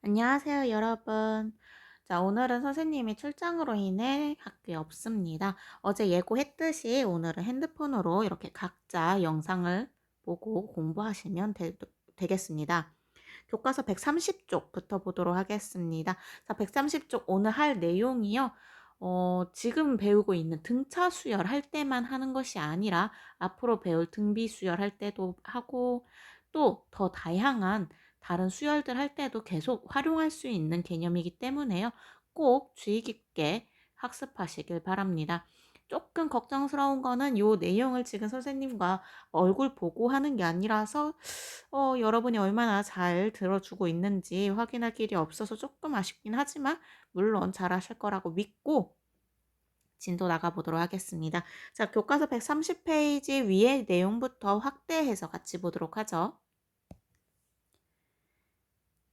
안녕하세요, 여러분. 자, 오늘은 선생님이 출장으로 인해 학교에 없습니다. 어제 예고했듯이 오늘은 핸드폰으로 이렇게 각자 영상을 보고 공부하시면 되겠습니다. 교과서 130쪽부터 보도록 하겠습니다. 자, 130쪽 오늘 할 내용이요. 지금 배우고 있는 등차 수열 할 때만 하는 것이 아니라 앞으로 배울 등비 수열 할 때도 하고 또 더 다양한 다른 수열들 할 때도 계속 활용할 수 있는 개념이기 때문에요. 꼭 주의 깊게 학습하시길 바랍니다. 조금 걱정스러운 거는 요 내용을 지금 선생님과 얼굴 보고 하는 게 아니라서 여러분이 얼마나 잘 들어주고 있는지 확인할 길이 없어서 조금 아쉽긴 하지만 물론 잘하실 거라고 믿고 진도 나가보도록 하겠습니다. 자, 교과서 130페이지 위의 내용부터 확대해서 같이 보도록 하죠.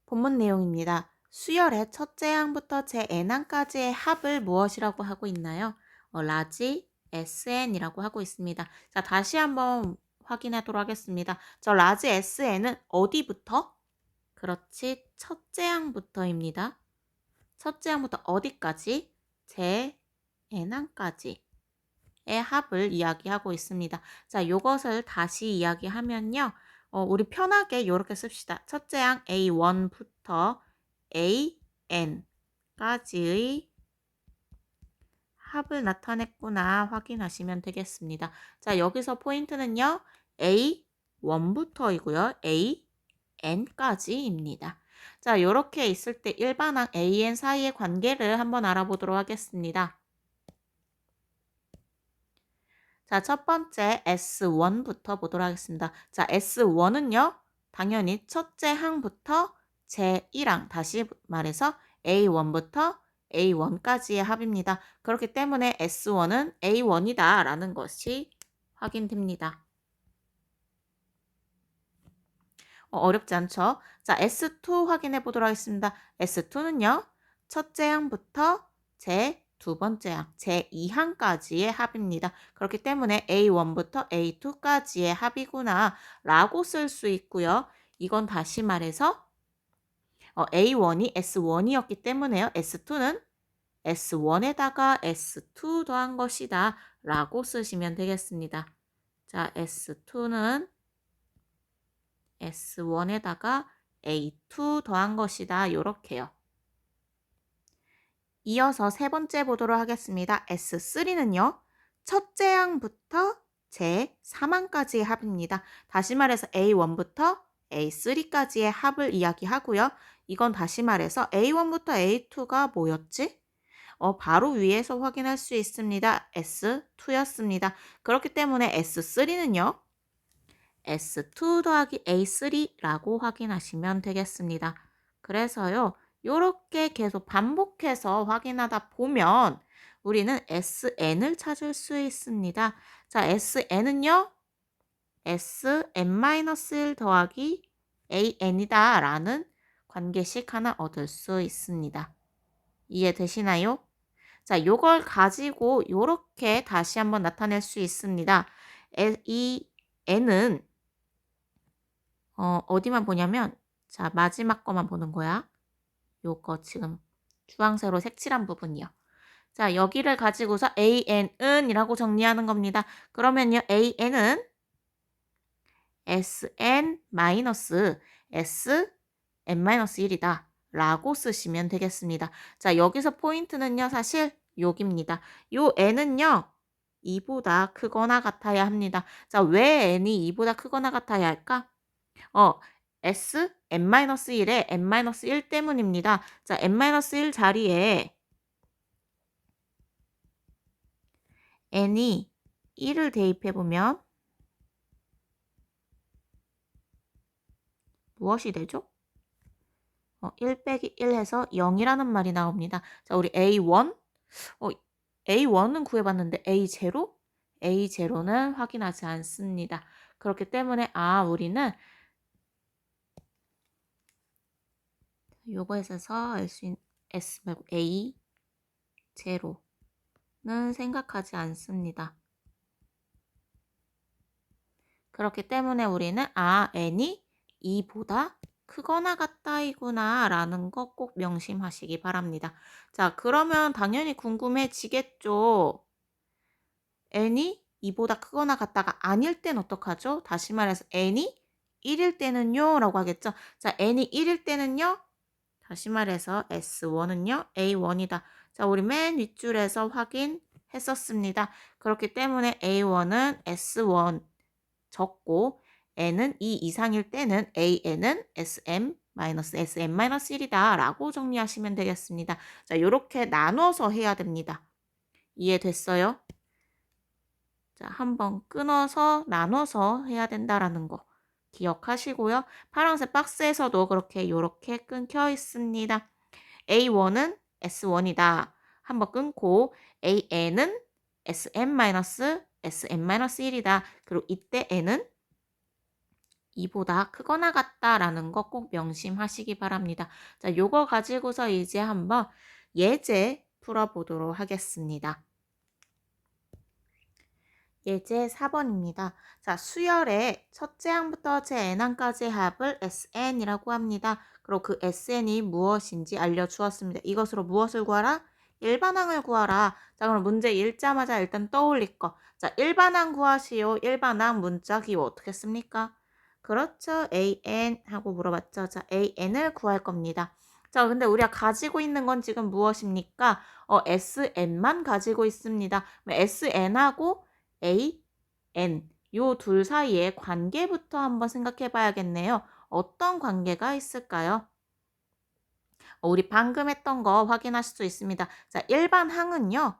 본문 내용입니다. 수열의 첫째 항부터 제 n항까지의 합을 무엇이라고 하고 있나요? 라지 SN이라고 하고 있습니다. 자, 다시 한번 확인하도록 하겠습니다. 저 라지 SN은 어디부터? 그렇지, 첫째 항부터입니다. 첫째 항부터 어디까지? 제 n항까지의 합을 이야기하고 있습니다. 자, 요것을 다시 이야기하면요. 우리 편하게 이렇게 씁시다. 첫째 항 A1부터 AN까지의 합을 나타냈구나 확인하시면 되겠습니다. 자, 여기서 포인트는요. A1부터이고요. AN까지입니다. 자, 이렇게 있을 때 일반항 AN 사이의 관계를 한번 알아보도록 하겠습니다. 자, 첫 번째 S1부터 보도록 하겠습니다. 자, S1은요. 당연히 첫째 항부터 제1항, 다시 말해서 A1부터 A1까지의 합입니다. 그렇기 때문에 S1은 A1이다 라는 것이 확인됩니다. 어렵지 않죠? 자, S2 확인해 보도록 하겠습니다. S2는요. 첫째 항부터 제 두 번째 항, 제2항까지의 합입니다. 그렇기 때문에 A1부터 A2까지의 합이구나 라고 쓸 수 있고요. 이건 다시 말해서 A1이 S1이었기 때문에요. S2는 S1에다가 S2 더한 것이다 라고 쓰시면 되겠습니다. 자, S2는 S1에다가 A2 더한 것이다. 이렇게요. 이어서 세 번째 보도록 하겠습니다. S3는요. 첫째 항부터 제3항까지의 합입니다. 다시 말해서 A1부터 A3까지의 합을 이야기하고요. 이건 다시 말해서 A1부터 A2가 뭐였지? 바로 위에서 확인할 수 있습니다. S2였습니다. 그렇기 때문에 S3는요. S2 더하기 A3라고 확인하시면 되겠습니다. 그래서요. 이렇게 계속 반복해서 확인하다 보면 우리는 SN을 찾을 수 있습니다. 자, SN은요. SN-1 더하기 AN이다 라는 관계식 하나 얻을 수 있습니다. 이해되시나요? 자, 요걸 가지고 이렇게 다시 한번 나타낼 수 있습니다. 이 N은 어디만 보냐면 자, 마지막 거만 보는 거야. 요거 지금 주황색으로 색칠한 부분이요. 자, 여기를 가지고서 AN은 이라고 정리하는 겁니다. 그러면요. AN은 SN-SN-1이다 라고 쓰시면 되겠습니다. 자, 여기서 포인트는요. 사실 여기입니다. 요 N은요. 2보다 크거나 같아야 합니다. 자, 왜 N이 2보다 크거나 같아야 할까? S n-1에 n-1 때문입니다. 자, n-1 자리에 n이 1을 대입해 보면 무엇이 되죠? 1 빼기 1 해서 0이라는 말이 나옵니다. 자, 우리 A1 A1은 구해봤는데 A0? A0는 확인하지 않습니다. 그렇기 때문에 우리는 요거에서 알 수 있는 S 말고 A0는 생각하지 않습니다. 그렇기 때문에 우리는 n이 2보다 크거나 같다이구나 라는 거 꼭 명심하시기 바랍니다. 자, 그러면 당연히 궁금해지겠죠. n이 2보다 크거나 같다가 아닐 땐 어떡하죠? 다시 말해서 n이 1일 때는요 라고 하겠죠. 자, n이 1일 때는요. 다시 말해서 S1은요. A1이다. 자, 우리 맨 윗줄에서 확인했었습니다. 그렇기 때문에 A1은 S1 적고 n은 2 이상일 때는 AN은 SM-SM-1이다 라고 정리하시면 되겠습니다. 자, 이렇게 나눠서 해야 됩니다. 이해됐어요? 자, 한번 끊어서 나눠서 해야 된다라는 거 기억하시고요. 파란색 박스에서도 그렇게 이렇게 끊겨 있습니다. A1은 S1이다. 한번 끊고 AN은 SM-SM-1이다. 그리고 이때 N은 2보다 크거나 같다라는 거 꼭 명심하시기 바랍니다. 자, 요거 가지고서 이제 한번 예제 풀어보도록 하겠습니다. 예제 4번입니다. 자, 수열의 첫째 항부터 제n항까지의 합을 SN이라고 합니다. 그리고 그 SN이 무엇인지 알려주었습니다. 이것으로 무엇을 구하라? 일반항을 구하라. 자, 그럼 문제 읽자마자 일단 떠올릴 거. 자, 일반항 구하시오. 일반항 문자 기호 어떻게 씁니까? 그렇죠. AN 하고 물어봤죠. 자, AN을 구할 겁니다. 자, 근데 우리가 가지고 있는 건 지금 무엇입니까? SN만 가지고 있습니다. SN하고 A, N 요 둘 사이의 관계부터 한번 생각해 봐야겠네요. 어떤 관계가 있을까요? 우리 방금 했던 거 확인하실 수 있습니다. 자, 일반 항은요.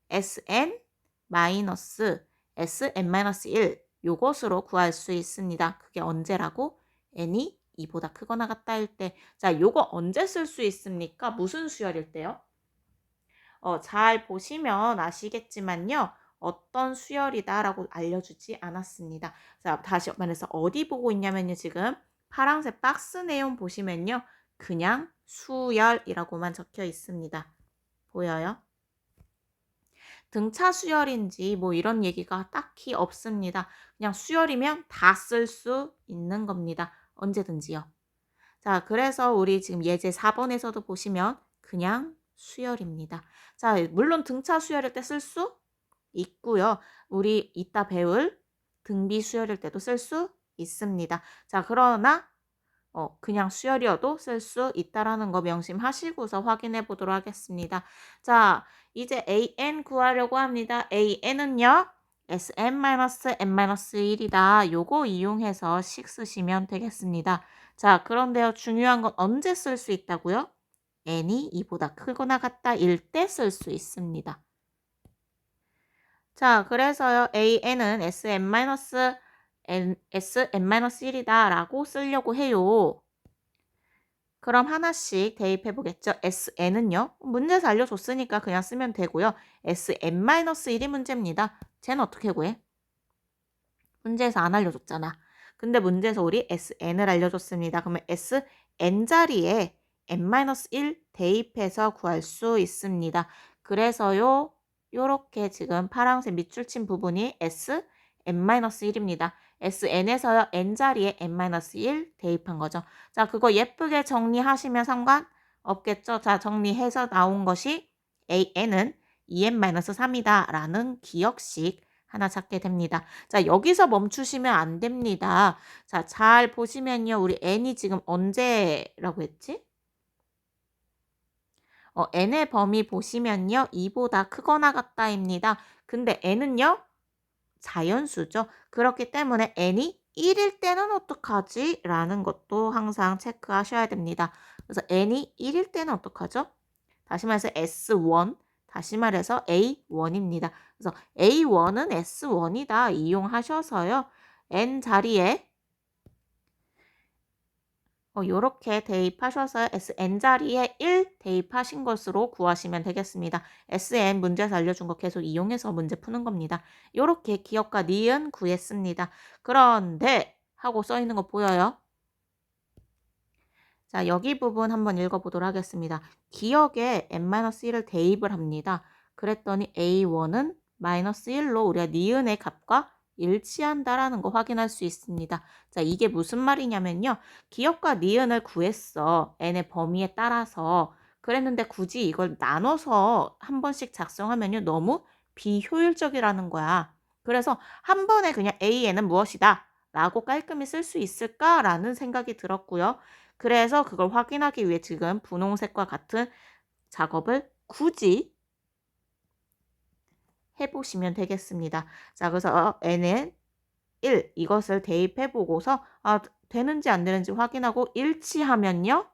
Sn 마이너스 Sn-1 요것으로 구할 수 있습니다. 그게 언제라고? n이 2보다 크거나 같다일 때. 자, 요거 언제 쓸 수 있습니까? 무슨 수열일 때요? 잘 보시면 아시겠지만요. 어떤 수열이다라고 알려주지 않았습니다. 자, 다시 말해서 어디 보고 있냐면요. 지금 파란색 박스 내용 보시면요. 그냥 수열이라고만 적혀 있습니다. 보여요? 등차 수열인지 뭐 이런 얘기가 딱히 없습니다. 그냥 수열이면 다 쓸 수 있는 겁니다. 언제든지요. 자, 그래서 우리 지금 예제 4번에서도 보시면 그냥 수열입니다. 자, 물론 등차 수열일 때 쓸 수 있고요. 우리 이따 배울 등비 수열일 때도 쓸 수 있습니다. 자, 그러나 그냥 수열이어도 쓸 수 있다라는 거 명심하시고서 확인해 보도록 하겠습니다. 자, 이제 AN 구하려고 합니다. AN은요. SM-N-1이다. 요거 이용해서 식 쓰시면 되겠습니다. 자, 그런데요. 중요한 건 언제 쓸 수 있다고요? n이 2보다 크거나 같다 일 때 쓸 수 있습니다. 자, 그래서요. AN은 SM-1이다 라고 쓰려고 해요. 그럼 하나씩 대입해 보겠죠. SN은요. 문제에서 알려줬으니까 그냥 쓰면 되고요. SM-1이 문제입니다. 쟤는 어떻게 구해? 문제에서 안 알려줬잖아. 근데 문제에서 우리 SN을 알려줬습니다. 그러면 SN 자리에 N-1 대입해서 구할 수 있습니다. 그래서요. 요렇게 지금 파란색 밑줄 친 부분이 Sn-1입니다. SN에서요. N 자리에 N-1 대입한 거죠. 자, 그거 예쁘게 정리하시면 상관없겠죠. 자, 정리해서 나온 것이 AN은 2n-3이다 라는 기억식 하나 찾게 됩니다. 자, 여기서 멈추시면 안 됩니다. 자, 잘 보시면요. 우리 n이 지금 언제라고 했지? n의 범위 보시면요. 2보다 크거나 같다입니다. 근데 n은요. 자연수죠. 그렇기 때문에 n이 1일 때는 어떡하지? 라는 것도 항상 체크하셔야 됩니다. 그래서 n이 1일 때는 어떡하죠? 다시 말해서 S1, 다시 말해서 A1입니다. 그래서 A1은 S1이다 이용하셔서요. N 자리에 요렇게 대입하셔서 SN 자리에 1 대입하신 것으로 구하시면 되겠습니다. SN 문제에서 알려준 거 계속 이용해서 문제 푸는 겁니다. 요렇게 기억과 니은 구했습니다. 그런데 하고 써 있는 거 보여요? 자, 여기 부분 한번 읽어보도록 하겠습니다. 기억에 n-1을 대입을 합니다. 그랬더니 A1은 -1로 우리가 니은의 값과 일치한다라는 거 확인할 수 있습니다. 자, 이게 무슨 말이냐면요. 기억과 니은을 구했어. n의 범위에 따라서. 그랬는데 굳이 이걸 나눠서 한 번씩 작성하면요. 너무 비효율적이라는 거야. 그래서 한 번에 그냥 AN은 무엇이다 라고 깔끔히 쓸 수 있을까라는 생각이 들었고요. 그래서 그걸 확인하기 위해 지금 분홍색과 같은 작업을 굳이 해보시면 되겠습니다. 자, 그래서 n은 1 이것을 대입해 보고서 되는지 안 되는지 확인하고 일치하면요.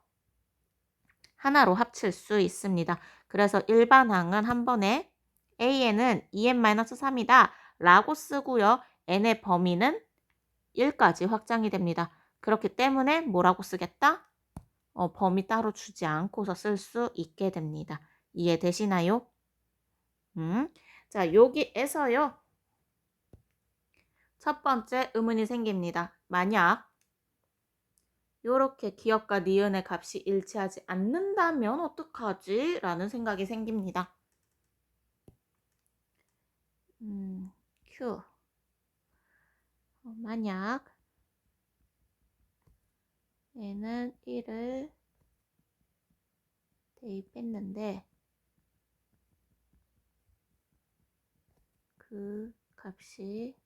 하나로 합칠 수 있습니다. 그래서 일반항은 한 번에 AN은 2n-3이다 라고 쓰고요. n의 범위는 1까지 확장이 됩니다. 그렇기 때문에 뭐라고 쓰겠다? 범위 따로 주지 않고서 쓸 수 있게 됩니다. 이해되시나요? 자, 여기에서요. 첫 번째 의문이 생깁니다. 만약 이렇게 기억과 니은의 값이 일치하지 않는다면 어떡하지? 라는 생각이 생깁니다. Q. 만약 얘는 1을 대입했는데 그 값이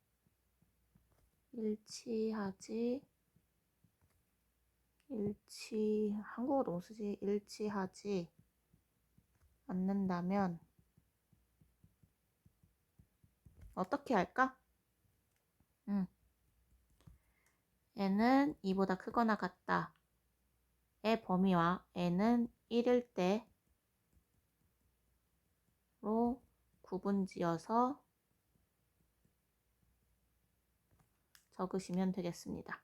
한국어 너무 쓰지? 일치하지 않는다면 어떻게 할까? n은 2보다 크거나 같다. 의 범위와 n은 1일 때로 구분지어서 적으시면 되겠습니다.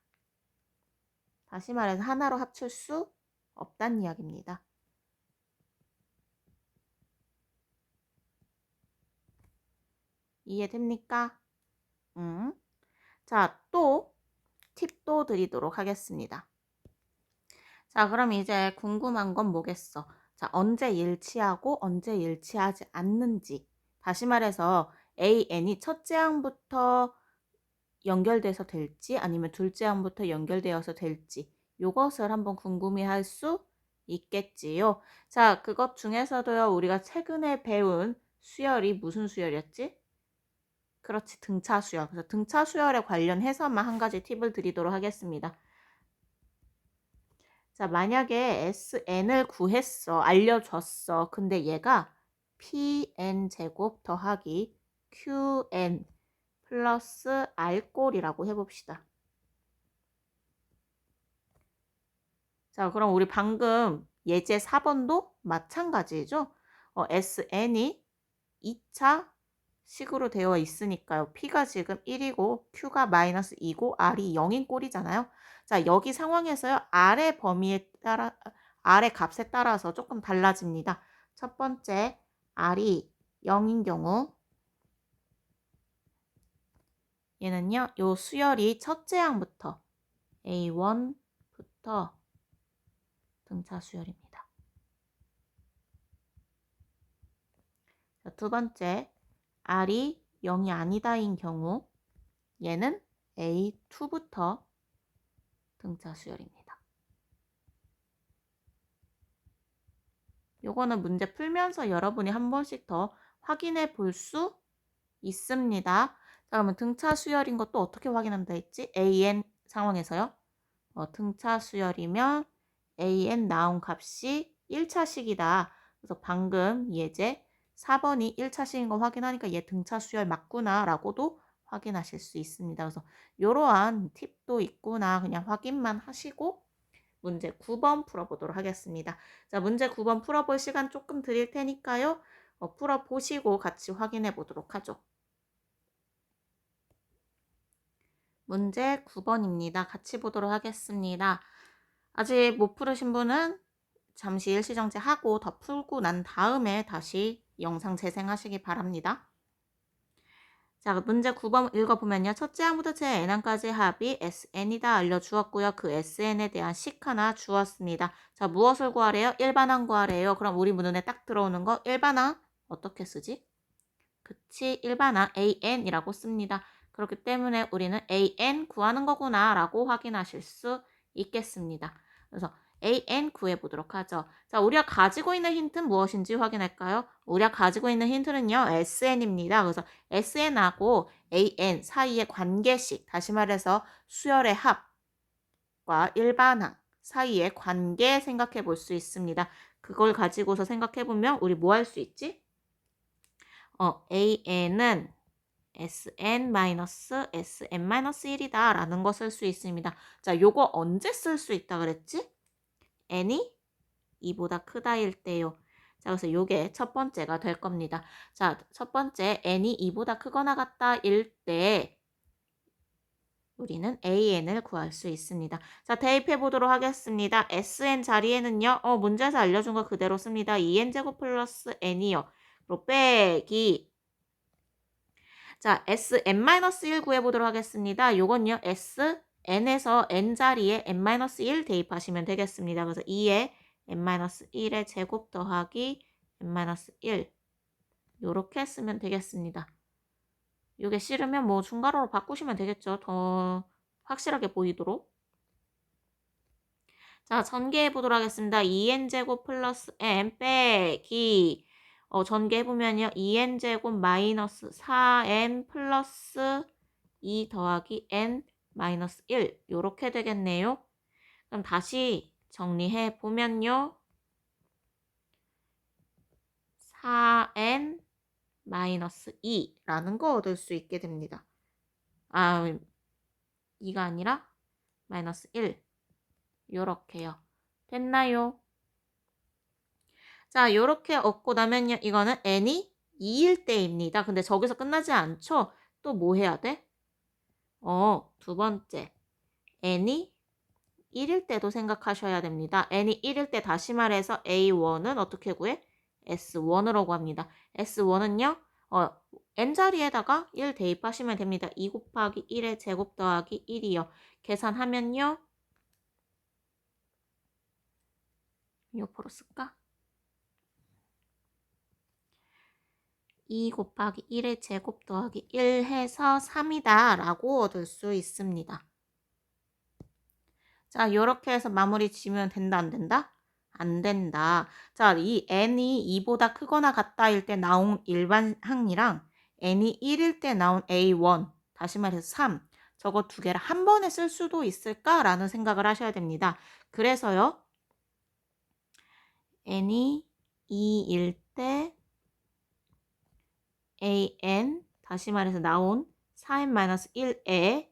다시 말해서 하나로 합칠 수 없다는 이야기입니다. 이해됩니까? 자, 또 팁도 드리도록 하겠습니다. 자, 그럼 이제 궁금한 건 뭐겠어? 자, 언제 일치하고 언제 일치하지 않는지. 다시 말해서 AN이 첫째 항부터 연결돼서 될지 아니면 둘째 항부터 연결되어서 될지 요것을 한번 궁금해할 수 있겠지요. 자, 그것 중에서도요. 우리가 최근에 배운 수열이 무슨 수열이었지? 그렇지, 등차 수열. 그래서 등차 수열에 관련해서만 한 가지 팁을 드리도록 하겠습니다. 자, 만약에 SN을 구했어. 알려줬어. 근데 얘가 PN 제곱 더하기 QN 플러스 R꼴이라고 해봅시다. 자, 그럼 우리 방금 예제 4번도 마찬가지죠? SN이 2차 식으로 되어 있으니까요. P가 지금 1이고 Q가 마이너스 2고 R이 0인 꼴이잖아요. 자, 여기 상황에서요. R의 범위에 따라 R의 값에 따라서 조금 달라집니다. 첫 번째 R이 0인 경우 얘는요. 요 수열이 첫째 항부터 A1부터 등차 수열입니다. 자, 두 번째 R이 0이 아니다인 경우 얘는 A2부터 등차 수열입니다. 요거는 문제 풀면서 여러분이 한 번씩 더 확인해 볼 수 있습니다. 자, 그러면 등차 수열인 것도 어떻게 확인한다 했지? AN 상황에서요. 등차 수열이면 AN 나온 값이 1차식이다. 그래서 방금 예제 4번이 1차식인 거 확인하니까 얘 등차 수열 맞구나 라고도 확인하실 수 있습니다. 그래서 이러한 팁도 있구나 그냥 확인만 하시고 문제 9번 풀어보도록 하겠습니다. 자, 문제 9번 풀어볼 시간 조금 드릴 테니까요. 풀어보시고 같이 확인해 보도록 하죠. 문제 9번입니다. 같이 보도록 하겠습니다. 아직 못 풀으신 분은 잠시 일시정지 하고 더 풀고 난 다음에 다시 영상 재생하시기 바랍니다. 자, 문제 9번 읽어보면요. 첫째 항부터 제-n항까지 합이 SN이다 알려주었고요. 그 SN에 대한 식 하나 주었습니다. 자, 무엇을 구하래요? 일반항 구하래요. 그럼 우리 문헌에 딱 들어오는 거 일반항 어떻게 쓰지? 그치, 일반항 AN이라고 씁니다. 그렇기 때문에 우리는 an 구하는 거구나 라고 확인하실 수 있겠습니다. 그래서 an 구해보도록 하죠. 자, 우리가 가지고 있는 힌트는 무엇인지 확인할까요? 우리가 가지고 있는 힌트는요, sn입니다. 그래서 sn하고 an 사이의 관계식, 다시 말해서 수열의 합과 일반항 사이의 관계 생각해 볼 수 있습니다. 그걸 가지고서 생각해 보면 우리 뭐 할 수 있지? an은 sn-sn-1이다 라는 거 쓸 수 있습니다. 자, 요거 언제 쓸 수 있다 그랬지? n이 2보다 크다일 때요. 자, 그래서 요게 첫 번째가 될 겁니다. 자, 첫 번째 n이 2보다 크거나 같다일 때 우리는 an을 구할 수 있습니다. 자, 대입해 보도록 하겠습니다. sn 자리에는요. 문제에서 알려준 거 그대로 씁니다. 2n제곱 플러스 n이요. 그리고 빼기. 자, sn-1 구해보도록 하겠습니다. 요건요. sn에서 n자리에 n-1 대입하시면 되겠습니다. 그래서 2에 n-1의 제곱 더하기 n-1 요렇게 쓰면 되겠습니다. 요게 싫으면 뭐 중괄호로 바꾸시면 되겠죠. 더 확실하게 보이도록. 자, 전개해 보도록 하겠습니다. 2n제곱 플러스 n 빼기 전개해보면요. 2n제곱 마이너스 4n 플러스 2 더하기 n 마이너스 1 요렇게 되겠네요. 그럼 다시 정리해 보면요. 4n 마이너스 2라는 거 얻을 수 있게 됩니다. 2가 아니라 마이너스 1 요렇게요. 됐나요? 자, 요렇게 얻고 나면요. 이거는 n이 2일 때입니다. 근데 저기서 끝나지 않죠? 또 뭐 해야 돼? 두 번째. n이 1일 때도 생각하셔야 됩니다. n이 1일 때 다시 말해서 a1은 어떻게 구해? s1으로 구합니다. s1은요. n자리에다가 1 대입하시면 됩니다. 2 곱하기 1의 제곱 더하기 1이요. 계산하면요. 옆으로 쓸까? 2 곱하기 1의 제곱 더하기 1 해서 3이다 라고 얻을 수 있습니다. 자, 이렇게 해서 마무리 지으면 된다, 안 된다? 안 된다. 자, 이 n이 2보다 크거나 같다일 때 나온 일반 항이랑 n이 1일 때 나온 a1, 다시 말해서 3, 저거 두 개를 한 번에 쓸 수도 있을까라는 생각을 하셔야 됩니다. 그래서요, n이 2일 때 an, 다시 말해서 나온 4n-1에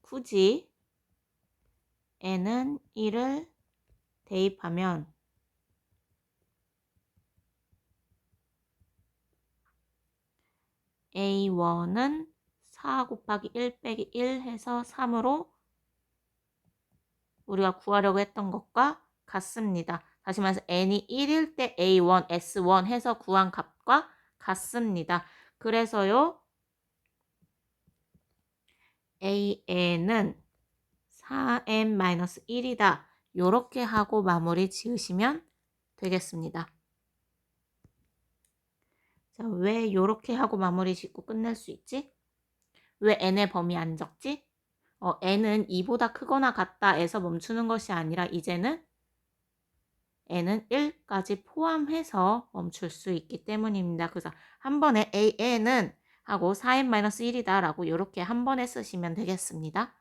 굳이 n은 1을 대입하면 a1은 4 곱하기 1 빼기 1 해서 3으로 우리가 구하려고 했던 것과 같습니다. 다시 말해서 n이 1일 때 a1, s1 해서 구한 값과 같습니다. 그래서요. an은 4n-1이다. 요렇게 하고 마무리 지으시면 되겠습니다. 자, 왜 요렇게 하고 마무리 짓고 끝낼 수 있지? 왜 n의 범위 안 적지? n은 2보다 크거나 같다에서 멈추는 것이 아니라 이제는 n은 1까지 포함해서 멈출 수 있기 때문입니다. 그래서 한 번에 an은 하고 4n-1이다 라고 이렇게 한 번에 쓰시면 되겠습니다.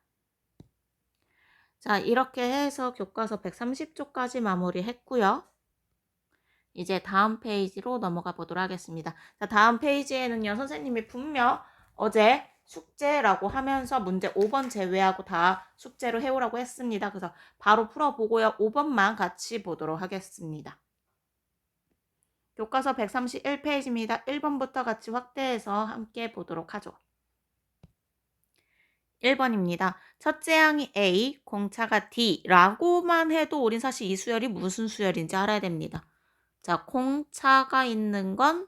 자, 이렇게 해서 교과서 130쪽까지 마무리했고요. 이제 다음 페이지로 넘어가 보도록 하겠습니다. 자, 다음 페이지에는요, 선생님이 분명 어제 숙제라고 하면서 문제 5번 제외하고 다 숙제로 해오라고 했습니다. 그래서 바로 풀어보고요. 5번만 같이 보도록 하겠습니다. 교과서 131페이지입니다. 1번부터 같이 확대해서 함께 보도록 하죠. 1번입니다. 첫째 항이 A, 공차가 D라고만 해도 우린 사실 이 수열이 무슨 수열인지 알아야 됩니다. 자, 공차가 있는 건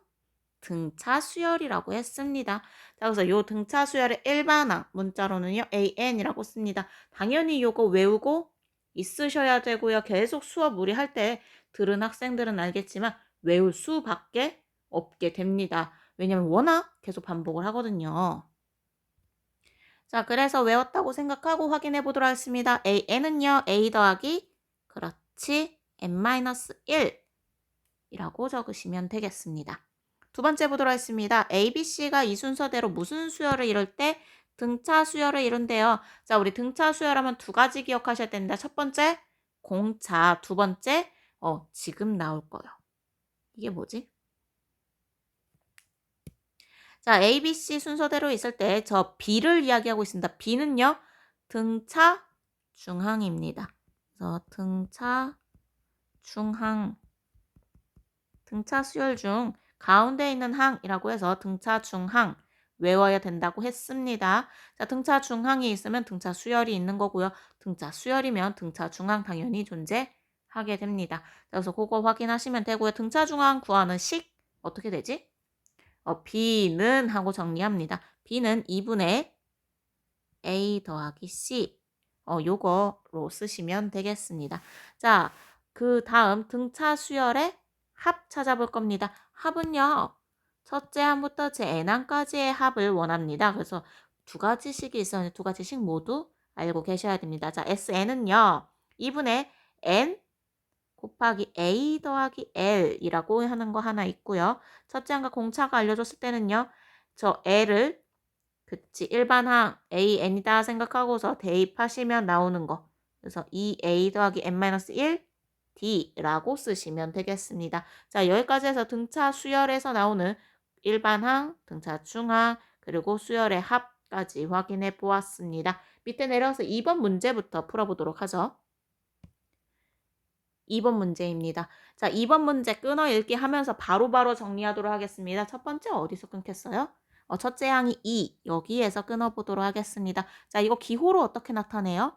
등차 수열이라고 했습니다. 자, 그래서 요 등차 수열의 일반항 문자로는요 AN이라고 씁니다. 당연히 요거 외우고 있으셔야 되고요. 계속 수업 우리 할 때 들은 학생들은 알겠지만 외울 수밖에 없게 됩니다. 왜냐면 워낙 계속 반복을 하거든요. 자, 그래서 외웠다고 생각하고 확인해 보도록 하겠습니다. n은요, a 더하기, 그렇지, n-1 이라고 적으시면 되겠습니다. 두 번째 보도록 하겠습니다. A, B, C가 이 순서대로 무슨 수열을 이룰 때 등차 수열을 이룬대요. 자, 우리 등차 수열하면 두 가지 기억하셔야 됩니다. 첫 번째, 공차. 두 번째, 지금 나올 거요. 이게 뭐지? 자, A, B, C 순서대로 있을 때 저 B를 이야기하고 있습니다. B는요, 등차 중항입니다. 그래서 등차 중항, 등차 수열 중 가운데 있는 항이라고 해서 등차 중항 외워야 된다고 했습니다. 자, 등차 중항이 있으면 등차 수열이 있는 거고요. 등차 수열이면 등차 중항 당연히 존재하게 됩니다. 그래서 그거 확인하시면 되고요. 등차 중항 구하는 식 어떻게 되지? B는 하고 정리합니다. B는 2분의 A 더하기 C. 요거로 쓰시면 되겠습니다. 자, 그 다음 등차 수열의 합 찾아볼 겁니다. 합은요, 첫째 항부터 제 n항까지의 합을 원합니다. 그래서 두 가지식이 있었는데 두 가지식 모두 알고 계셔야 됩니다. 자, SN은요, 2분의 n 곱하기 a 더하기 l이라고 하는 거 하나 있고요. 첫째 항과 공차가 알려줬을 때는요. 저 l을 그치 일반항 an이다 생각하고서 대입하시면 나오는 거. 그래서 2a 더하기 n-1 d라고 쓰시면 되겠습니다. 자, 여기까지 해서 등차 수열에서 나오는 일반항, 등차 중항, 그리고 수열의 합까지 확인해 보았습니다. 밑에 내려서 2번 문제부터 풀어보도록 하죠. 2번 문제입니다. 자, 2번 문제 끊어 읽기 하면서 바로바로 정리하도록 하겠습니다. 첫 번째 어디서 끊겠어요? 첫째 항이 2, 여기에서 끊어보도록 하겠습니다. 자, 이거 기호로 어떻게 나타내요?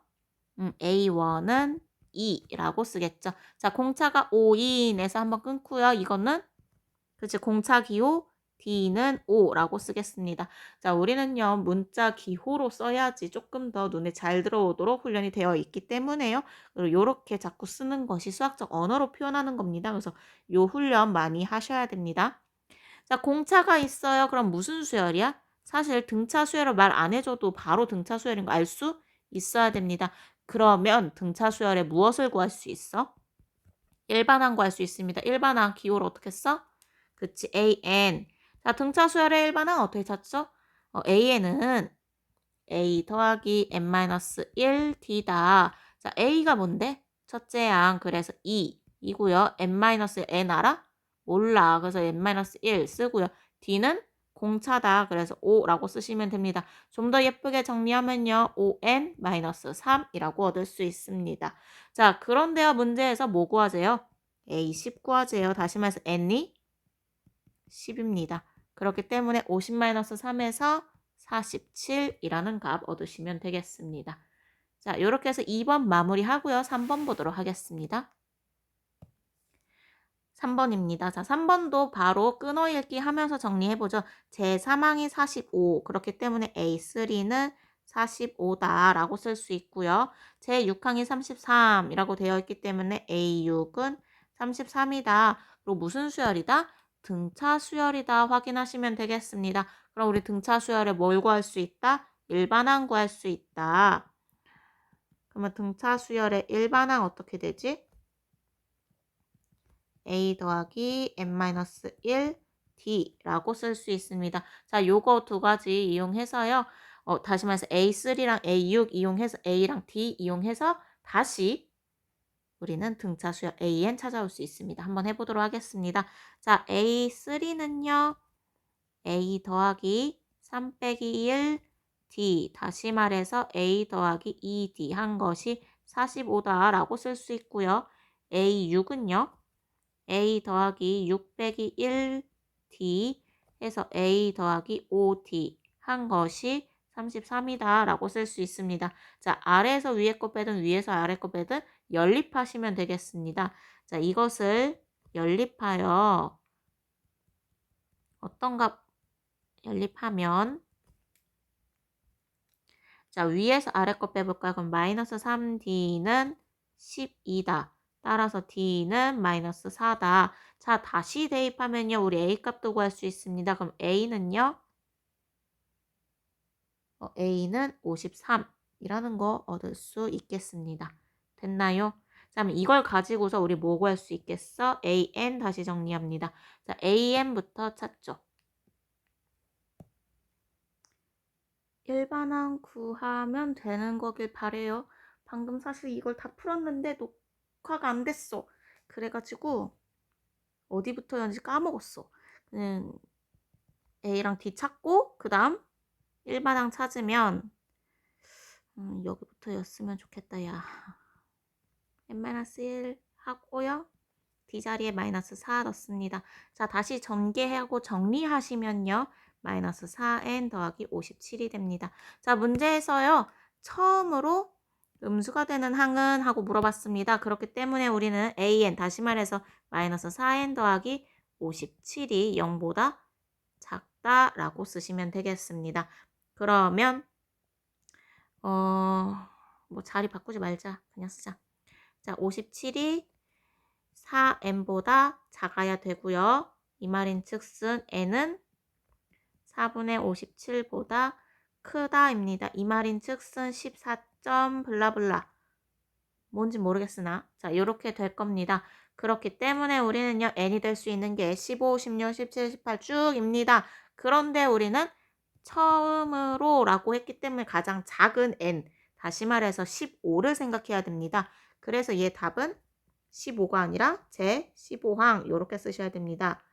A1은 2라고 쓰겠죠. 자, 공차가 5, 2인에서 한번 끊고요. 이거는 그치, 공차 기호 D는 5라고 쓰겠습니다. 자, 우리는요, 문자 기호로 써야지 조금 더 눈에 잘 들어오도록 훈련이 되어 있기 때문에요. 그리고 이렇게 자꾸 쓰는 것이 수학적 언어로 표현하는 겁니다. 그래서 요 훈련 많이 하셔야 됩니다. 자, 공차가 있어요. 그럼 무슨 수열이야? 사실 등차 수열을 말 안 해줘도 바로 등차 수열인 거 알 수 있어야 됩니다. 그러면 등차 수열에 무엇을 구할 수 있어? 일반항 구할 수 있습니다. 일반항 기호를 어떻게 써? 그치, AN. 자, 등차 수열의 일반항 어떻게 찾죠? AN은 A 더하기 n-1 D다. 자, A가 뭔데? 첫째 항, 그래서 2이고요. n-n 알아? 몰라. 그래서 n-1 쓰고요. D는 공차다. 그래서 5라고 쓰시면 됩니다. 좀 더 예쁘게 정리하면요. 5n-3이라고 얻을 수 있습니다. 자, 그런데요. 문제에서 뭐 구하세요? A10 구하세요. 다시 말해서 n이 10입니다. 그렇기 때문에 50-3에서 47이라는 값 얻으시면 되겠습니다. 자, 이렇게 해서 2번 마무리하고요. 3번 보도록 하겠습니다. 3번입니다. 자, 3번도 바로 끊어 읽기 하면서 정리해보죠. 제 3항이 45. 그렇기 때문에 A3는 45다라고 쓸 수 있고요. 제 6항이 33이라고 되어 있기 때문에 A6은 33이다. 그리고 무슨 수열이다? 등차 수열이다 확인하시면 되겠습니다. 그럼 우리 등차 수열에 뭘 구할 수 있다? 일반항 구할 수 있다. 그러면 등차 수열의 일반항 어떻게 되지? A 더하기 n-1 D라고 쓸 수 있습니다. 자, 요거 두 가지 이용해서요. 다시 말해서 A3랑 A6 이용해서 A랑 D 이용해서 다시 우리는 등차 수열 AN 찾아올 수 있습니다. 한번 해보도록 하겠습니다. 자, A3는요. A 더하기 3 빼기 1 D 다시 말해서 A 더하기 2D 한 것이 45다라고 쓸 수 있고요. A6은요. A 더하기 6 빼기 1D 해서 A 더하기 5D 한 것이 33이다 라고 쓸 수 있습니다. 자, 아래에서 위에 거 빼든 위에서 아래 거 빼든 연립하시면 되겠습니다. 자, 이것을 연립하여 어떤 값 연립하면 자, 위에서 아래 거 빼볼까요? 그럼 마이너스 3D는 12다. 따라서 D는 마이너스 4다. 자, 다시 대입하면요. 우리 A 값도 구할 수 있습니다. 그럼 A는요. A는 53이라는 거 얻을 수 있겠습니다. 됐나요? 자, 그럼 이걸 가지고서 우리 뭐 구할 수 있겠어? AN 다시 정리합니다. 자, AN부터 찾죠. 일반항 구하면 되는 거길 바래요. 방금 사실 이걸 다 풀었는데 녹화가 안 됐어. 그래가지고 어디부터였는지 까먹었어. A랑 D 찾고 그 다음 일반항 찾으면 여기부터였으면 좋겠다. 야, n-1 하고요. D자리에 마이너스 4 넣습니다. 자, 다시 전개하고 정리하시면요. 마이너스 4n 더하기 57이 됩니다. 자, 문제에서요. 처음으로 음수가 되는 항은 하고 물어봤습니다. 그렇기 때문에 우리는 an, 다시 말해서 마이너스 4n 더하기 57이 0보다 작다라고 쓰시면 되겠습니다. 그러면 뭐 자리 바꾸지 말자. 그냥 쓰자. 자, 57이 4n보다 작아야 되고요. 이 말인 즉슨 n은 4분의 57보다 크다입니다. 이 말인 즉슨 14. 블라블라. 뭔지 모르겠으나 자, 이렇게 될 겁니다. 그렇기 때문에 우리는요. n이 될 수 있는 게 15, 16, 17, 18 쭉입니다. 그런데 우리는 처음으로 라고 했기 때문에 가장 작은 n, 다시 말해서 15를 생각해야 됩니다. 그래서 얘 답은 15가 아니라 제 15항 이렇게 쓰셔야 됩니다.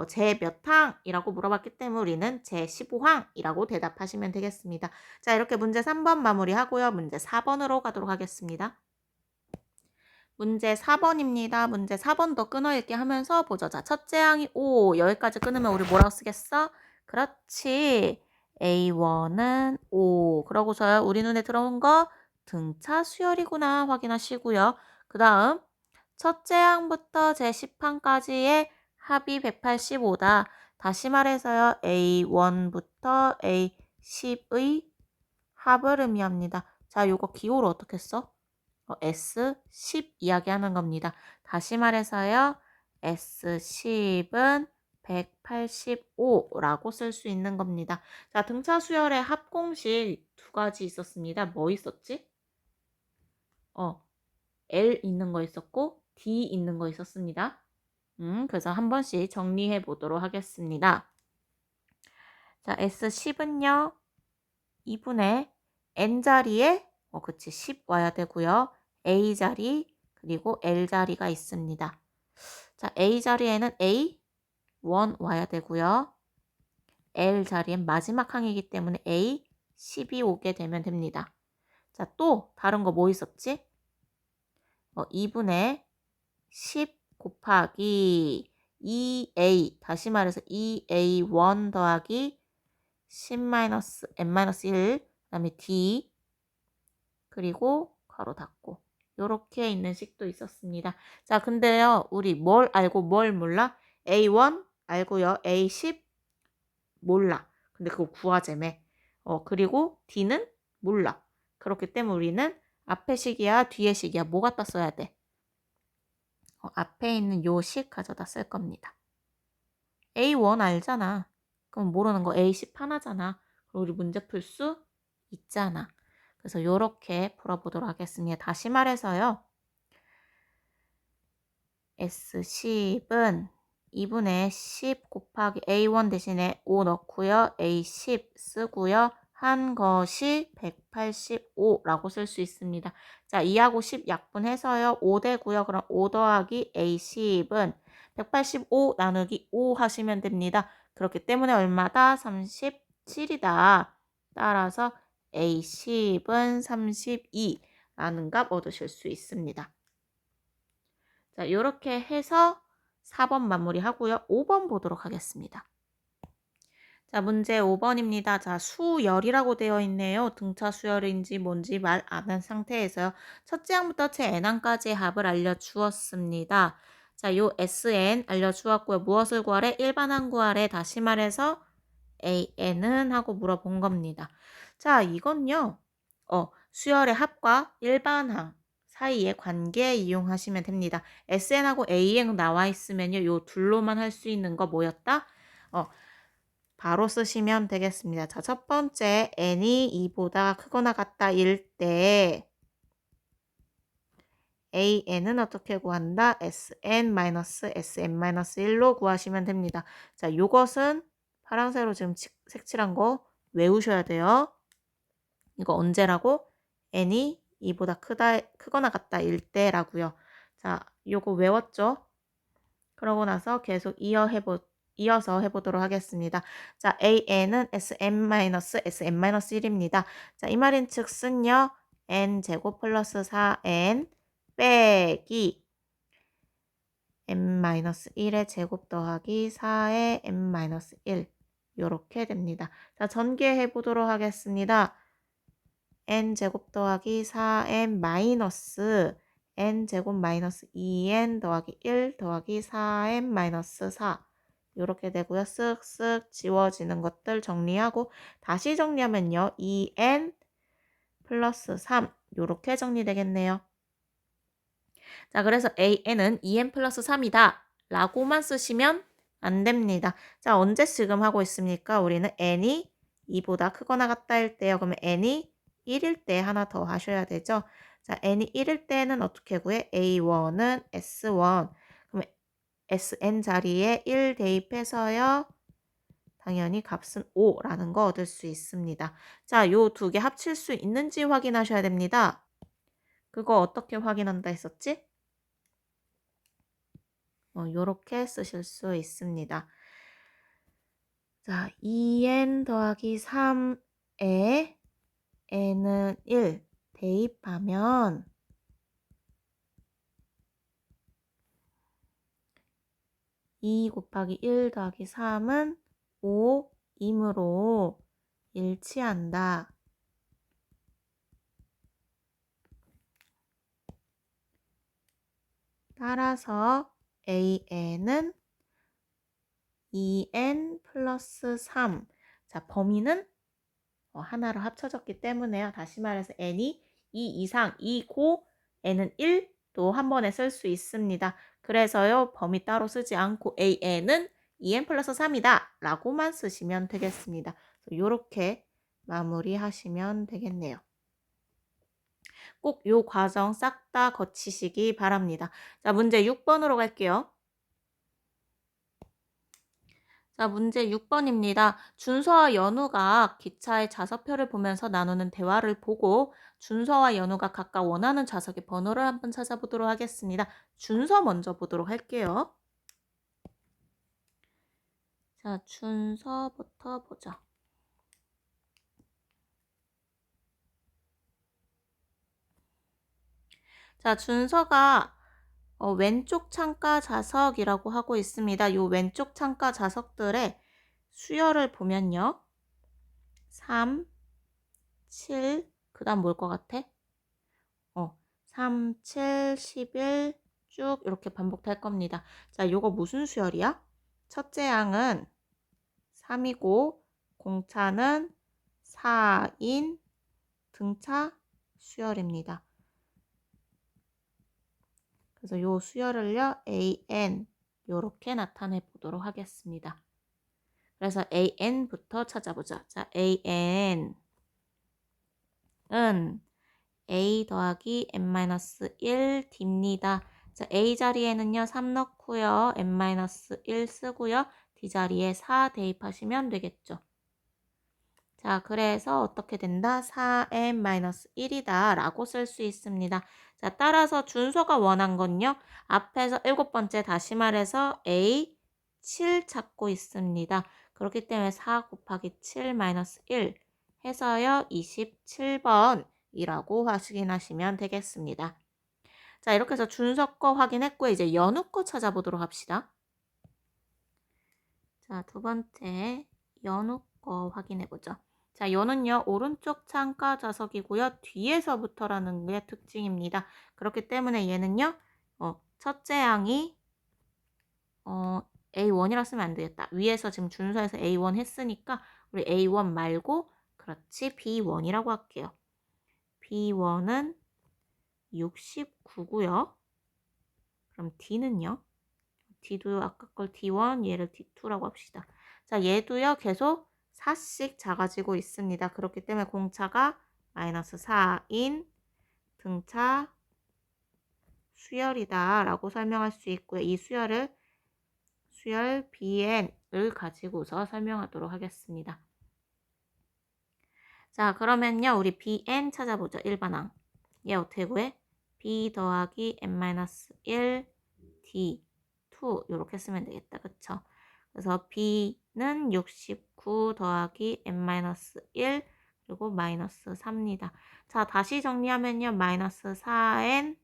제 몇 항이라고 물어봤기 때문에 우리는 제 15항이라고 대답하시면 되겠습니다. 자, 이렇게 문제 3번 마무리하고요. 문제 4번으로 가도록 하겠습니다. 문제 4번입니다. 문제 4번도 끊어 읽기 하면서 보죠. 자, 첫째 항이 5. 여기까지 끊으면 우리 뭐라고 쓰겠어? 그렇지. A1은 5. 그러고서요. 우리 눈에 들어온 거 등차 수열이구나 확인하시고요. 그 다음 첫째 항부터 제10항까지의 합이 185다. 다시 말해서요. A1부터 A10의 합을 의미합니다. 자, 요거 기호를 어떻게 써? S10 이야기하는 겁니다. 다시 말해서요. S10은 185라고 쓸 수 있는 겁니다. 자, 등차 수열의 합공식 두 가지 있었습니다. 뭐 있었지? L 있는 거 있었고 D 있는 거 있었습니다. 그래서 한 번씩 정리해 보도록 하겠습니다. 자, S10은요. 2분의 N자리에 그치 10 와야 되고요. A자리 그리고 L자리가 있습니다. 자, A자리에는 A1 와야 되고요. L자리엔 마지막 항이기 때문에 A12 오게 되면 됩니다. 자, 또 다른 거 뭐 있었지? 2분의 10 곱하기 2A, 다시 말해서 2A1 더하기 10-n-1, 그 다음에 D, 그리고 괄호 닫고 요렇게 있는 식도 있었습니다. 자, 근데요. 우리 뭘 알고 뭘 몰라? A1 알고요. A10 몰라. 근데 그거 구하자며. 그리고 D는 몰라. 그렇기 때문에 우리는 앞에 식이야 뒤에 식이야 뭐 갖다 써야 돼? 앞에 있는 요 식 가져다 쓸 겁니다. A1 알잖아. 그럼 모르는 거 A10 하나잖아. 그리고 우리 문제 풀 수 있잖아. 그래서 이렇게 풀어보도록 하겠습니다. 다시 말해서요. S10은 2분의 10 곱하기 A1 대신에 5 넣고요. A10 쓰고요. 한 것이 185라고 쓸 수 있습니다. 자, 2하고 10 약분해서요. 5 되고요. 그럼 5 더하기 A10은 185 나누기 5 하시면 됩니다. 그렇기 때문에 얼마다? 37이다. 따라서 A10은 32라는 값 얻으실 수 있습니다. 자, 이렇게 해서 4번 마무리하고요. 5번 보도록 하겠습니다. 자, 문제 5번입니다. 자, 수열이라고 되어 있네요. 등차 수열인지 뭔지 말 안 한 상태에서요. 첫째 항부터 제 n항까지의 합을 알려주었습니다. 자, 요 SN 알려주었고요. 무엇을 구하래? 일반항 구하래. 다시 말해서 AN은 하고 물어본 겁니다. 자, 이건요. 수열의 합과 일반항 사이의 관계 이용하시면 됩니다. SN하고 AN 나와 있으면요. 요 둘로만 할 수 있는 거 뭐였다? 바로 쓰시면 되겠습니다. 자, 첫 번째 n이 2보다 크거나 같다일 때 an은 어떻게 구한다? sn-sn-1로 구하시면 됩니다. 자, 이것은 파란색으로 지금 색칠한 거 외우셔야 돼요. 이거 언제라고? n이 2보다 크거나 같다일 때라고요. 자, 요거 외웠죠? 그러고 나서 계속 이어서 해보도록 하겠습니다. 자, an은 sn-sn-1입니다. 자, 이 말인 즉슨요. n제곱 플러스 4n 빼기 n-1의 제곱 더하기 4의 n-1 요렇게 됩니다. 자, 전개해 보도록 하겠습니다. n제곱 더하기 4n 마이너스 n제곱 마이너스 2n 더하기 1 더하기 4n 마이너스 4 요렇게 되고요. 쓱쓱 지워지는 것들 정리하고 다시 정리하면요. 2n 플러스 3 요렇게 정리되겠네요. 자, 그래서 an은 2n 플러스 3이다 라고만 쓰시면 안 됩니다. 자, 언제 지금 하고 있습니까? 우리는 n이 2보다 크거나 같다일 때요. 그러면 n이 1일 때 하나 더 하셔야 되죠. 자, n이 1일 때는 어떻게 구해? a1은 s1. 그러면 sn 자리에 1 대입해서요. 당연히 값은 5라는 거 얻을 수 있습니다. 자, 요 두 개 합칠 수 있는지 확인하셔야 됩니다. 그거 어떻게 확인한다 했었지? 요렇게 쓰실 수 있습니다. 자, 2n 더하기 3에 n은 1 대입하면 2 곱하기 1 더하기 3은 5이므로 일치한다. 따라서 an은 2n 플러스 3. 자, 범위는 하나로 합쳐졌기 때문에요. 다시 말해서 n이 2 이상 2고 n은 1도 한 번에 쓸 수 있습니다. 그래서요. 범위 따로 쓰지 않고 an은 2n 플러스 3이다 라고만 쓰시면 되겠습니다. 이렇게 마무리하시면 되겠네요. 꼭 요 과정 싹 다 거치시기 바랍니다. 자, 문제 6번으로 갈게요. 자, 문제 6번입니다. 준서와 연우가 기차의 좌석표를 보면서 나누는 대화를 보고 준서와 연우가 각각 원하는 좌석의 번호를 한번 찾아보도록 하겠습니다. 준서 먼저 보도록 할게요. 자, 준서부터 보자. 자, 준서가 왼쪽 창가 좌석이라고 하고 있습니다. 이 왼쪽 창가 좌석들의 수열을 보면요. 3, 7, 그 다음 뭘 것 같아? 3, 7, 11 쭉 이렇게 반복될 겁니다. 자, 요거 무슨 수열이야? 첫째 양은 3이고 공차는 4인 등차 수열입니다. 그래서 요 수열을요, AN 요렇게 나타내 보도록 하겠습니다. 그래서 AN부터 찾아보자. 자, AN은 A 더하기 n-1 D입니다. 자, A 자리에는요, 3 넣고요, n-1 쓰고요, D 자리에 4 대입하시면 되겠죠. 자, 그래서 어떻게 된다? 4n-1이다 라고 쓸 수 있습니다. 자, 따라서 준서가 원한 건요. 앞에서 7번째 다시 말해서 A 7 찾고 있습니다. 그렇기 때문에 4 곱하기 7-1 해서요. 27번이라고 확인하시면 되겠습니다. 자, 이렇게 해서 준서 거 확인했고 이제 연우 거 찾아보도록 합시다. 자, 두 번째 연우 거 확인해보죠. 자, 연은요, 오른쪽 창가 좌석이고요. 뒤에서부터라는 게 특징입니다. 그렇기 때문에 얘는요, 첫째 양이, A1이라 쓰면 안 되겠다. 위에서 지금 준서에서 A1 했으니까, 우리 A1 말고, 그렇지, B1이라고 할게요. B1은 69고요. 그럼 D는요? D도 아까 걸 D1, 얘를 D2라고 합시다. 자, 얘도요, 계속 4씩 작아지고 있습니다. 그렇기 때문에 공차가 마이너스 4인 등차 수열이다 라고 설명할 수 있고요. 이 수열 bn을 가지고서 설명하도록 하겠습니다. 자, 그러면요, 우리 bn 찾아보죠. 일반항. 얘 어떻게 구해? b 더하기 n-1 d 2 이렇게 쓰면 되겠다. 그쵸? 그래서 b는 69 더하기 n-1 그리고 마이너스 3입니다. 자, 다시 정리하면요. 마이너스 4n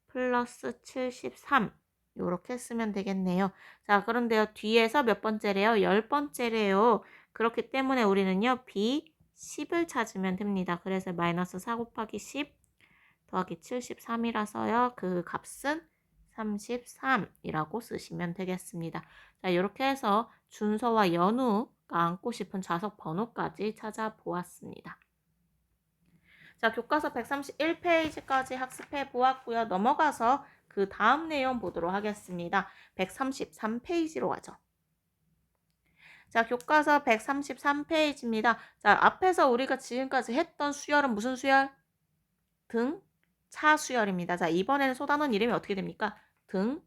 플러스 73 이렇게 쓰면 되겠네요. 자, 그런데요. 뒤에서 몇 번째래요? 10번째래요. 그렇기 때문에 우리는요. b 10을 찾으면 됩니다. 그래서 마이너스 4 곱하기 10 더하기 73이라서요. 그 값은 33이라고 쓰시면 되겠습니다. 자, 이렇게 해서 준서와 연우가 앉고 싶은 좌석 번호까지 찾아보았습니다. 자, 교과서 131페이지까지 학습해 보았고요. 넘어가서 그 다음 내용 보도록 하겠습니다. 133페이지로 가죠. 자, 교과서 133페이지입니다. 자, 앞에서 우리가 지금까지 했던 수열은 무슨 수열? 등차 수열입니다. 자, 이번에는 소단원 이름이 어떻게 됩니까? 등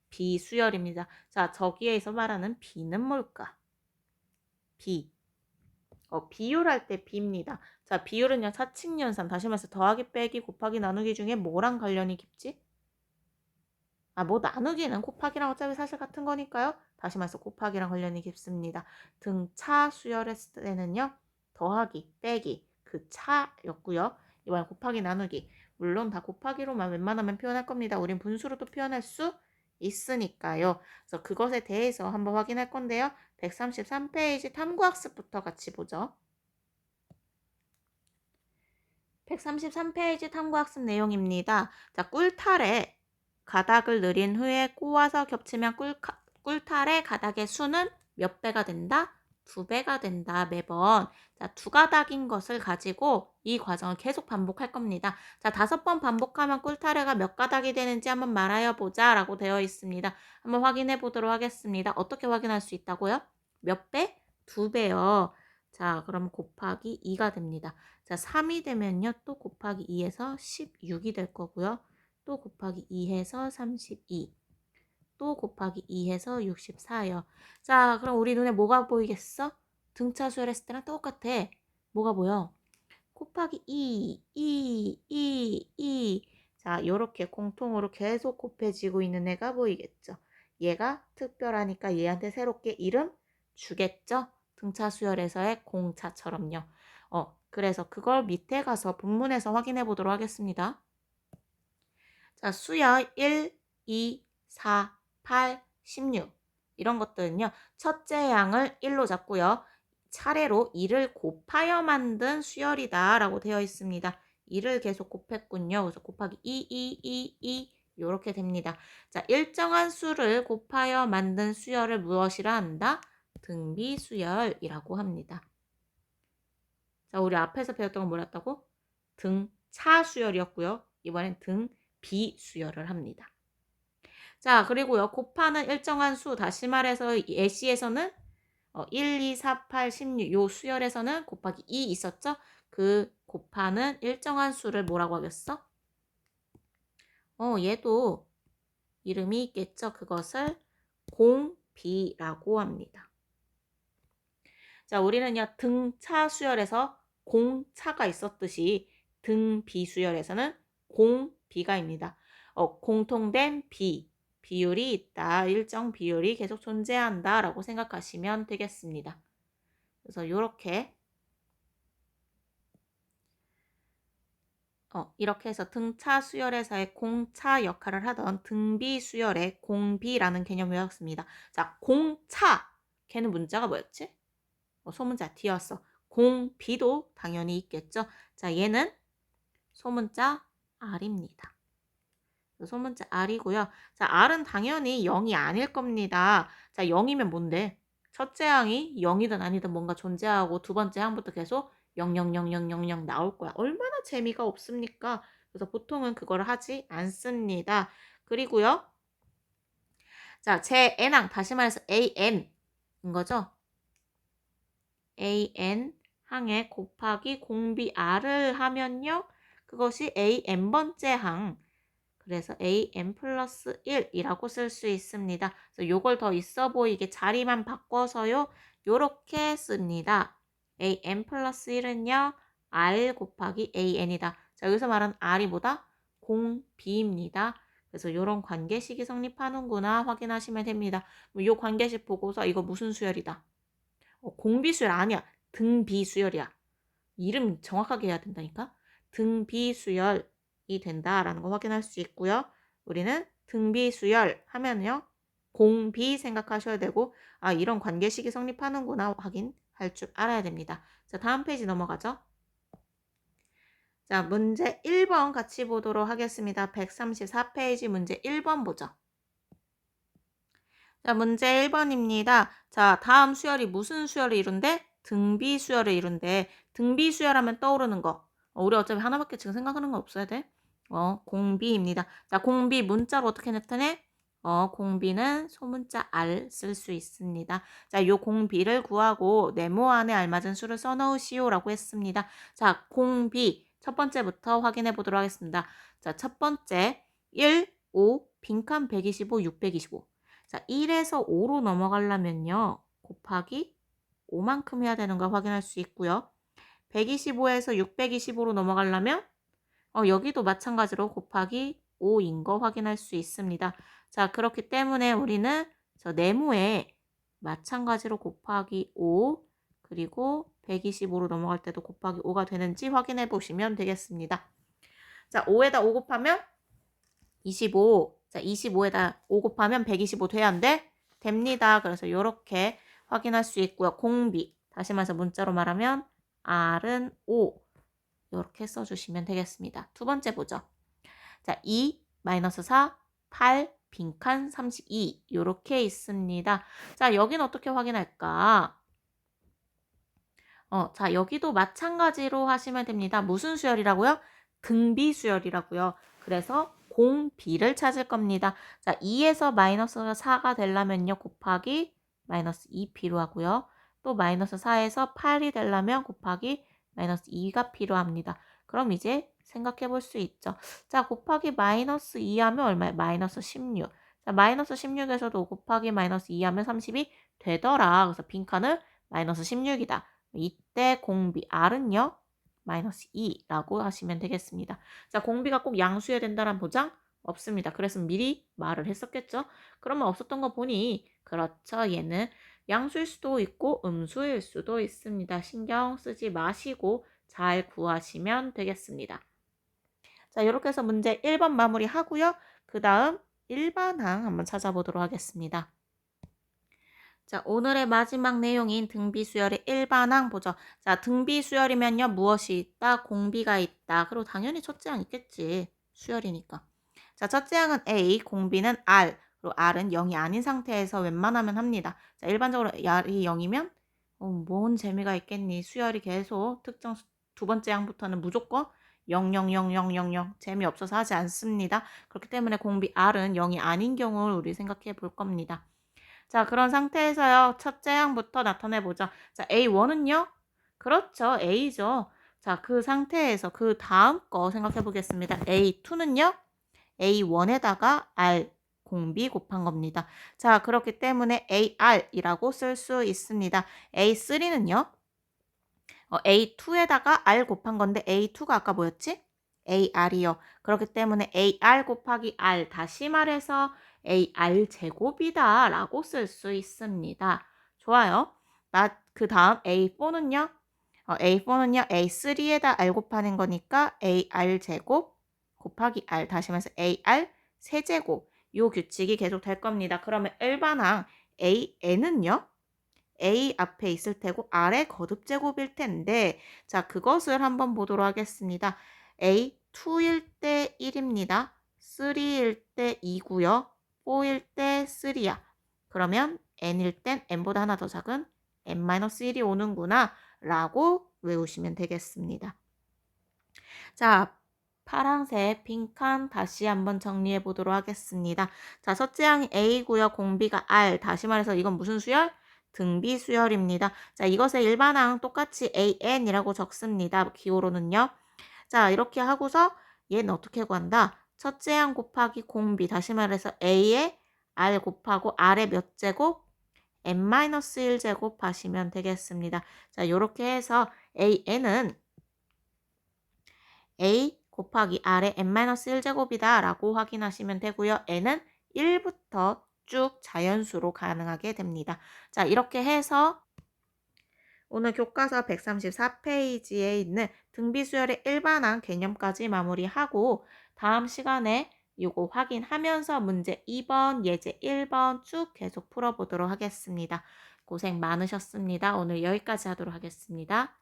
비수열입니다. 자, 저기에서 말하는 비는 뭘까? 비. 비율할 때 비입니다. 자, 비율은요, 사칙연산, 다시 말해서 더하기, 빼기, 곱하기, 나누기 중에 뭐랑 관련이 깊지? 뭐 나누기는 곱하기랑 어차피 사실 같은 거니까요. 다시 말해서 곱하기랑 관련이 깊습니다. 등차 수열했을 때는요, 더하기, 빼기, 그 차였고요. 이번에 곱하기, 나누기. 물론 다 곱하기로만 웬만하면 표현할 겁니다. 우린 분수로도 표현할 수 있으니까요. 그래서 그것에 대해서 한번 확인할 건데요. 133페이지 탐구학습부터 같이 보죠. 133페이지 탐구학습 내용입니다. 자, 꿀탈에 가닥을 늘인 후에 꼬아서 겹치면 꿀탈의 가닥의 수는 몇 배가 된다? 2배가 된다. 매번. 자, 두 가닥인 것을 가지고 이 과정을 계속 반복할 겁니다. 자, 5번 반복하면 꿀타래가 몇 가닥이 되는지 한번 말하여 보자 라고 되어 있습니다. 한번 확인해 보도록 하겠습니다. 어떻게 확인할 수 있다고요? 몇 배? 2배요. 자, 그럼 곱하기 2가 됩니다. 자, 3이 되면요. 또 곱하기 2해서 16이 될 거고요. 또 곱하기 2해서 32. 또 곱하기 2해서 64요. 자, 그럼 우리 눈에 뭐가 보이겠어? 등차 수열했을 때랑 똑같아. 뭐가 보여? 곱하기 2. 자, 요렇게 공통으로 계속 곱해지고 있는 애가 보이겠죠. 얘가 특별하니까 얘한테 새롭게 이름 주겠죠? 등차 수열에서의 공차처럼요. 그래서 그걸 밑에 가서 본문에서 확인해 보도록 하겠습니다. 자, 수열 1, 2, 4, 8, 16 이런 것들은요. 첫째 양을 1로 잡고요. 차례로 2를 곱하여 만든 수열이다 라고 되어 있습니다. 2를 계속 곱했군요. 그래서 곱하기 2 이렇게 됩니다. 자, 일정한 수를 곱하여 만든 수열을 무엇이라 한다? 등비수열이라고 합니다. 자, 우리 앞에서 배웠던 건 뭐였다고? 등차 수열이었고요. 이번엔 등비수열을 합니다. 자, 그리고요. 곱하는 일정한 수, 다시 말해서 예시에서는 1, 2, 4, 8, 16 요 수열에서는 곱하기 2 있었죠? 그 곱하는 일정한 수를 뭐라고 하겠어? 얘도 이름이 있겠죠? 그것을 공비라고 합니다. 자, 우리는요. 등차 수열에서 공차가 있었듯이 등비수열에서는 공비가입니다. 공통된 비율이 있다. 일정 비율이 계속 존재한다. 라고 생각하시면 되겠습니다. 그래서 이렇게 이렇게 해서 등차 수열에서의 공차 역할을 하던 등비 수열의 공비라는 개념을 외웠습니다. 자, 공차 걔는 문자가 뭐였지? 소문자 D였어. 공비도 당연히 있겠죠. 자, 얘는 소문자 R입니다. 소문자 R이고요. 자, R은 당연히 0이 아닐 겁니다. 자, 0이면 뭔데? 첫째 항이 0이든 아니든 뭔가 존재하고 두 번째 항부터 계속 0000000 나올 거야. 얼마나 재미가 없습니까? 그래서 보통은 그걸 하지 않습니다. 그리고요. 자, 제 n항 다시 말해서 an인 거죠? an 항에 곱하기 공비 r을 하면요. 그것이 an번째 항. 그래서 an 플러스 1이라고 쓸 수 있습니다. 그래서 요걸 더 있어 보이게 자리만 바꿔서요. 요렇게 씁니다. an 플러스 1은요. r 곱하기 an이다. 자, 여기서 말하는 r이 뭐다? 공비입니다. 그래서 요런 관계식이 성립하는구나 확인하시면 됩니다. 요 관계식 보고서 이거 무슨 수열이다? 공비수열 아니야. 등비수열이야. 이름 정확하게 해야 된다니까. 등비수열이 된다라는 거 확인할 수 있고요. 우리는 등비수열 하면요. 공비 생각하셔야 되고 이런 관계식이 성립하는구나 확인할 줄 알아야 됩니다. 자, 다음 페이지 넘어가죠. 자, 문제 1번 같이 보도록 하겠습니다. 134페이지 문제 1번 보죠. 자, 문제 1번입니다. 자, 다음 수열이 무슨 수열을 이룬대? 등비 수열을 이룬대. 등비 수열하면 떠오르는 거. 우리 어차피 하나밖에 지금 생각하는 거 없어야 돼. 공비입니다. 자, 공비 문자로 어떻게 나타내? 공비는 소문자 R 쓸 수 있습니다. 자, 요 공비를 구하고 네모 안에 알맞은 수를 써넣으시오라고 했습니다. 자, 공비 첫 번째부터 확인해 보도록 하겠습니다. 자, 첫 번째 1, 5, 빈칸 125, 625. 자, 1에서 5로 넘어가려면요. 곱하기 5만큼 해야 되는 걸 확인할 수 있고요. 125에서 625로 넘어가려면 여기도 마찬가지로 곱하기 5인 거 확인할 수 있습니다. 자, 그렇기 때문에 우리는 저 네모에 마찬가지로 곱하기 5 그리고 125로 넘어갈 때도 곱하기 5가 되는지 확인해 보시면 되겠습니다. 자, 5에다 5 곱하면 25. 자, 25에다 5 곱하면 125 돼야 안 돼? 됩니다. 그래서 이렇게 확인할 수 있고요. 공비. 다시 말해서 문자로 말하면 R은 5. 이렇게 써주시면 되겠습니다. 두 번째 보죠. 자, 2, 마이너스 4, 8, 빈칸 32. 이렇게 있습니다. 자, 여기는 어떻게 확인할까? 자, 여기도 마찬가지로 하시면 됩니다. 무슨 수열이라고요? 등비 수열이라고요. 그래서 공비를 찾을 겁니다. 자, 2에서 마이너스 4가 되려면요. 곱하기 마이너스 2 필요하고요. 또 마이너스 4에서 8이 되려면 곱하기 마이너스 2가 필요합니다. 그럼 이제 생각해 볼 수 있죠. 자, 곱하기 마이너스 2 하면 얼마예요? 마이너스 16. 자, 마이너스 16에서도 5 곱하기 마이너스 2 하면 30이 되더라. 그래서 빈칸은 마이너스 16이다. 이때 공비 R은요. 마이너스 2라고 하시면 되겠습니다. 자, 공비가 꼭 양수여야 된다는 보장 없습니다. 그래서 미리 말을 했었겠죠. 그러면 없었던 거 보니 그렇죠. 얘는 양수일 수도 있고 음수일 수도 있습니다. 신경 쓰지 마시고 잘 구하시면 되겠습니다. 자, 이렇게 해서 문제 1번 마무리하고요. 그 다음 일반항 한번 찾아보도록 하겠습니다. 자, 오늘의 마지막 내용인 등비수열의 일반항 보죠. 자, 등비수열이면요. 무엇이 있다? 공비가 있다. 그리고 당연히 첫째 항 있겠지. 수열이니까. 자, 첫째 항은 A, 공비는 R. 그리고 R은 0이 아닌 상태에서 웬만하면 합니다. 자, 일반적으로 R이 0이면 뭔 재미가 있겠니? 수열이 계속 특정 두 번째 항부터는 무조건 0, 0, 0, 0, 0, 0 재미없어서 하지 않습니다. 그렇기 때문에 공비 R은 0이 아닌 경우를 우리 생각해 볼 겁니다. 자, 그런 상태에서요. 첫째 항부터 나타내 보죠. 자, A1은요? 그렇죠. A죠. 자, 그 상태에서 그 다음 거 생각해 보겠습니다. A2는요? A1에다가 R 공비 곱한 겁니다. 자, 그렇기 때문에 AR이라고 쓸 수 있습니다. A3는요? A2에다가 R 곱한 건데 A2가 아까 뭐였지? AR이요. 그렇기 때문에 AR 곱하기 R 다시 말해서 AR 제곱이다 라고 쓸 수 있습니다. 좋아요. 그 다음 A4는요? A4는요. A3에다 R 곱하는 거니까 AR 제곱 곱하기 R 다시 말해서 AR 세제곱 요 규칙이 계속 될 겁니다. 그러면 일반항 AN은요? A 앞에 있을 테고 R의 거듭 제곱일 텐데 자 그것을 한번 보도록 하겠습니다. A 2일 때 1입니다. 3일 때 2고요. 4일 때 3야. 그러면 n일 땐 n보다 하나 더 작은 n-1이 오는구나 라고 외우시면 되겠습니다. 자 파란색 빈칸 다시 한번 정리해 보도록 하겠습니다. 자 첫째 항이 A고요. 공비가 R. 다시 말해서 이건 무슨 수열? 등비 수열입니다. 자, 이것의 일반항 똑같이 AN이라고 적습니다. 기호로는요. 자, 이렇게 하고서 얘는 어떻게 구한다? 첫째 항 곱하기 공비, 다시 말해서 A에 R 곱하고 R의 몇 제곱? n-1제곱 하시면 되겠습니다. 자, 요렇게 해서 AN은 A 곱하기 R의 n-1제곱이다 라고 확인하시면 되고요. n은 1부터 쭉 자연수로 가능하게 됩니다. 자, 이렇게 해서 오늘 교과서 134페이지에 있는 등비수열의 일반항 개념까지 마무리하고 다음 시간에 이거 확인하면서 문제 2번, 예제 1번 쭉 계속 풀어보도록 하겠습니다. 고생 많으셨습니다. 오늘 여기까지 하도록 하겠습니다.